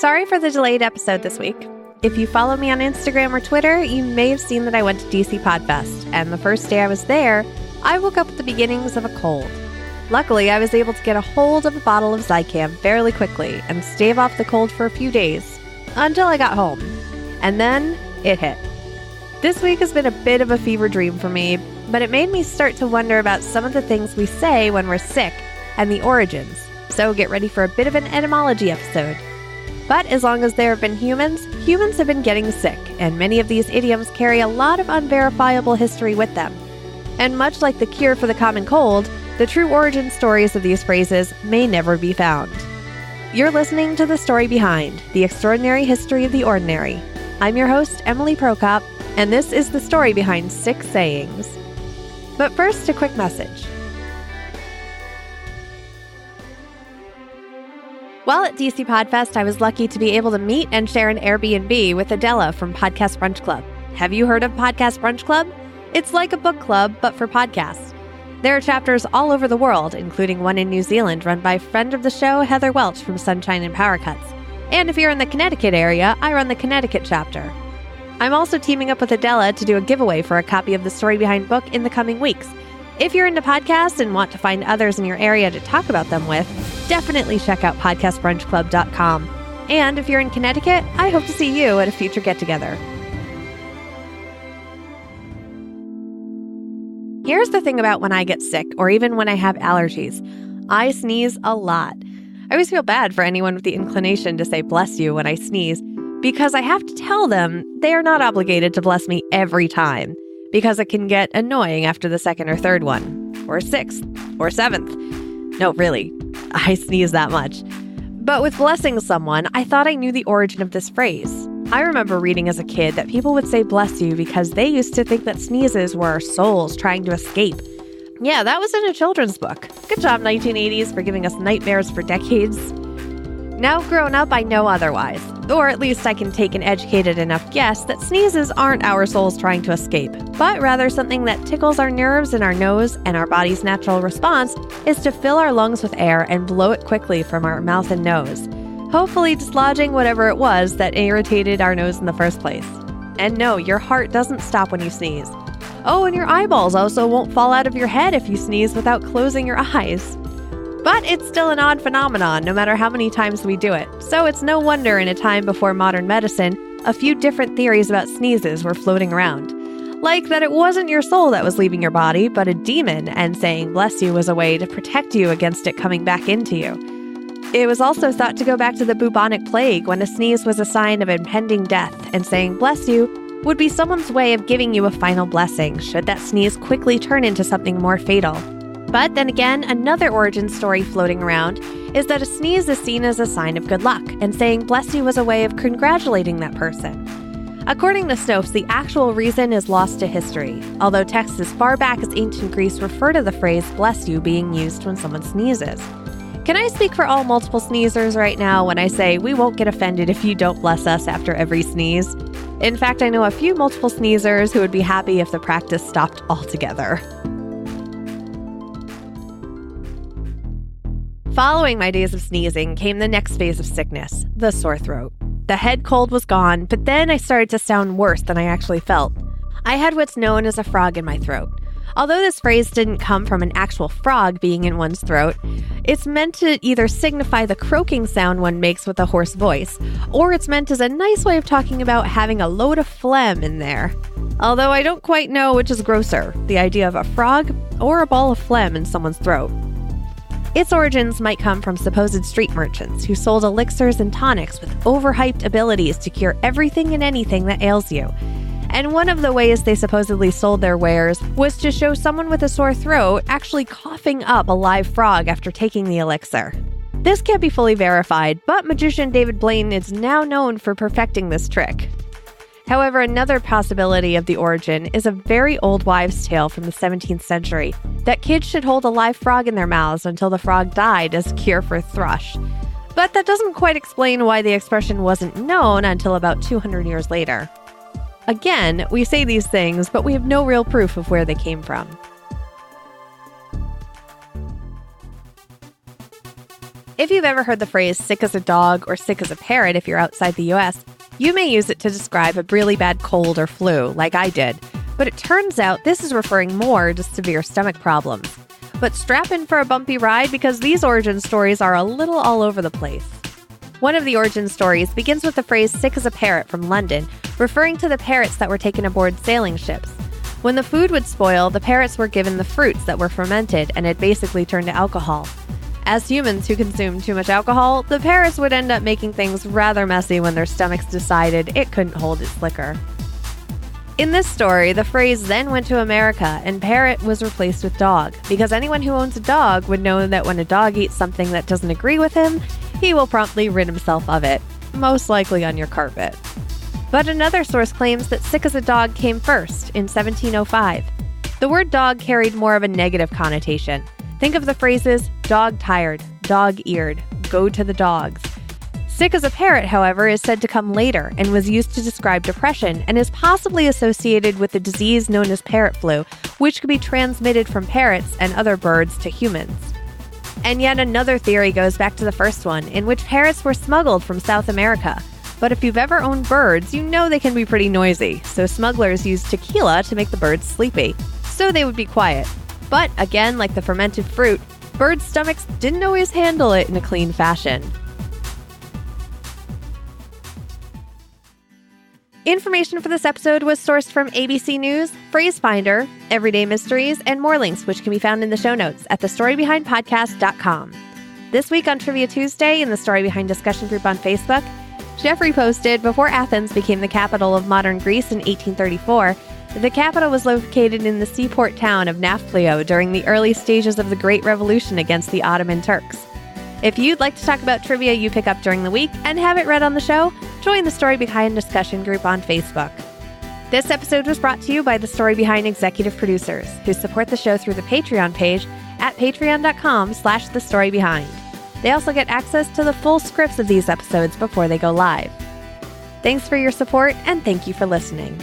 Sorry for the delayed episode this week. If you follow me on Instagram or Twitter, you may have seen that I went to DC Podfest, and the first day I was there, I woke up with the beginnings of a cold. Luckily, I was able to get a hold of a bottle of Zicam fairly quickly and stave off the cold for a few days, until I got home. And then, it hit. This week has been a bit of a fever dream for me, but it made me start to wonder about some of the things we say when we're sick and the origins. So get ready for a bit of an etymology episode. But as long as there have been humans have been getting sick, and many of these idioms carry a lot of unverifiable history with them. And much like the cure for the common cold, the true origin stories of these phrases may never be found. You're listening to The Story Behind, the extraordinary history of the ordinary. I'm your host, Emily Prokop, and this is the story behind 6 sayings. But first, a quick message. While at DC Podfest, I was lucky to be able to meet and share an Airbnb with Adela from Podcast Brunch Club. Have you heard of Podcast Brunch Club? It's like a book club, but for podcasts. There are chapters all over the world, including one in New Zealand run by friend of the show, Heather Welch from Sunshine and Power Cuts. And if you're in the Connecticut area, I run the Connecticut chapter. I'm also teaming up with Adela to do a giveaway for a copy of the Story Behind book in the coming weeks. If you're into podcasts and want to find others in your area to talk about them with, definitely check out podcastbrunchclub.com. And if you're in Connecticut, I hope to see you at a future get-together. Here's the thing about when I get sick, or even when I have allergies. I sneeze a lot. I always feel bad for anyone with the inclination to say bless you when I sneeze, because I have to tell them they are not obligated to bless me every time, because it can get annoying after the 2nd or 3rd one, or 6th, or 7th. No, really, I sneeze that much. But with blessing someone, I thought I knew the origin of this phrase. I remember reading as a kid that people would say bless you because they used to think that sneezes were our souls trying to escape. Yeah, that was in a children's book. Good job, 1980s, for giving us nightmares for decades. Now grown up, I know otherwise. Or at least I can take an educated enough guess that sneezes aren't our souls trying to escape, but rather something that tickles our nerves in our nose, and our body's natural response is to fill our lungs with air and blow it quickly from our mouth and nose, hopefully dislodging whatever it was that irritated our nose in the first place. And no, your heart doesn't stop when you sneeze. Oh, and your eyeballs also won't fall out of your head if you sneeze without closing your eyes. But it's still an odd phenomenon, no matter how many times we do it. So it's no wonder in a time before modern medicine, a few different theories about sneezes were floating around. Like that it wasn't your soul that was leaving your body, but a demon, and saying bless you was a way to protect you against it coming back into you. It was also thought to go back to the bubonic plague, when a sneeze was a sign of impending death, and saying bless you would be someone's way of giving you a final blessing, should that sneeze quickly turn into something more fatal. But then again, another origin story floating around is that a sneeze is seen as a sign of good luck, and saying bless you was a way of congratulating that person. According to Snopes, the actual reason is lost to history, although texts as far back as ancient Greece refer to the phrase bless you being used when someone sneezes. Can I speak for all multiple sneezers right now when I say we won't get offended if you don't bless us after every sneeze? In fact, I know a few multiple sneezers who would be happy if the practice stopped altogether. Following my days of sneezing came the next phase of sickness, the sore throat. The head cold was gone, but then I started to sound worse than I actually felt. I had what's known as a frog in my throat. Although this phrase didn't come from an actual frog being in one's throat, it's meant to either signify the croaking sound one makes with a hoarse voice, or it's meant as a nice way of talking about having a load of phlegm in there. Although I don't quite know which is grosser, the idea of a frog or a ball of phlegm in someone's throat. Its origins might come from supposed street merchants who sold elixirs and tonics with overhyped abilities to cure everything and anything that ails you. And one of the ways they supposedly sold their wares was to show someone with a sore throat actually coughing up a live frog after taking the elixir. This can't be fully verified, but magician David Blaine is now known for perfecting this trick. However, another possibility of the origin is a very old wives' tale from the 17th century, that kids should hold a live frog in their mouths until the frog died as a cure for thrush. But that doesn't quite explain why the expression wasn't known until about 200 years later. Again, we say these things, but we have no real proof of where they came from. If you've ever heard the phrase sick as a dog or sick as a parrot if you're outside the US, you may use it to describe a really bad cold or flu, like I did. But it turns out this is referring more to severe stomach problems. But strap in for a bumpy ride because these origin stories are a little all over the place. One of the origin stories begins with the phrase sick as a parrot from London, referring to the parrots that were taken aboard sailing ships. When the food would spoil, the parrots were given the fruits that were fermented and had basically turned to alcohol. As humans who consume too much alcohol, the parrots would end up making things rather messy when their stomachs decided it couldn't hold its liquor. In this story, the phrase then went to America and parrot was replaced with dog, because anyone who owns a dog would know that when a dog eats something that doesn't agree with him, he will promptly rid himself of it, most likely on your carpet. But another source claims that sick as a dog came first, in 1705. The word dog carried more of a negative connotation. Think of the phrases dog-tired, dog-eared, go to the dogs. Sick as a parrot, however, is said to come later and was used to describe depression and is possibly associated with the disease known as parrot flu, which could be transmitted from parrots and other birds to humans. And yet another theory goes back to the first one, in which parrots were smuggled from South America. But if you've ever owned birds, you know they can be pretty noisy, so smugglers used tequila to make the birds sleepy, so they would be quiet. But again, like the fermented fruit, birds' stomachs didn't always handle it in a clean fashion. Information for this episode was sourced from ABC News, Phrase Finder, Everyday Mysteries, and more links, which can be found in the show notes at thestorybehindpodcast.com. This week on Trivia Tuesday in the Story Behind discussion group on Facebook, Jeffrey posted, before Athens became the capital of modern Greece in 1834, the capital was located in the seaport town of Nafplio during the early stages of the Great Revolution against the Ottoman Turks. If you'd like to talk about trivia you pick up during the week and have it read on the show, join the Story Behind discussion group on Facebook. This episode was brought to you by the Story Behind executive producers, who support the show through the Patreon page at patreon.com/thestorybehind. They also get access to the full scripts of these episodes before they go live. Thanks for your support, and thank you for listening.